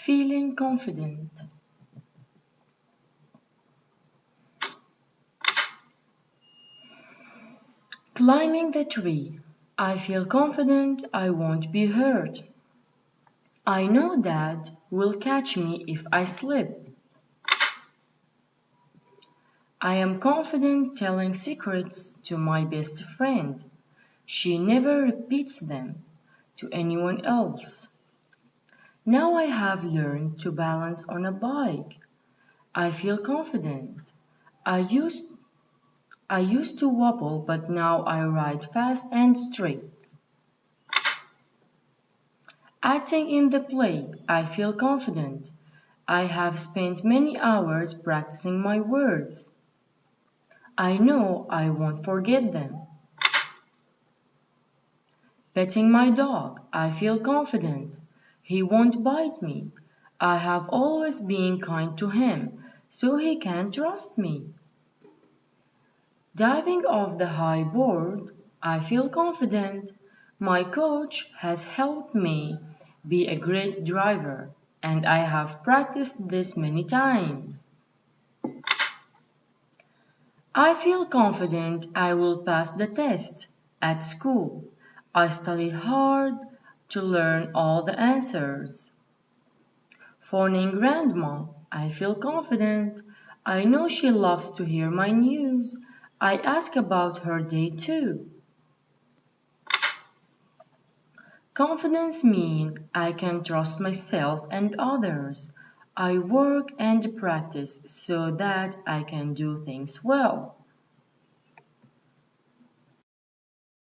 Feeling confident. Climbing the tree. I feel confident I won't be hurt. I know Dad will catch me if I slip. I am confident telling secrets to my best friend. She never repeats them to anyone else. Now I have learned to balance on a bike. I feel confident. I used I used to wobble, but now I ride fast and straight. Acting in the play, I feel confident. I have spent many hours practicing my words. I know I won't forget them. Petting my dog, I feel confident. He won't bite me. I have always been kind to him, so he can trust me. Diving off the high board, I feel confident. My coach has helped me be a great driver, and I have practiced this many times. I feel confident I will pass the test. At school, I study hard to learn all the answers. Phoning grandma, I feel confident. I know she loves to hear my news. I ask about her day too. Confidence means I can trust myself and others. I work and practice so that I can do things well.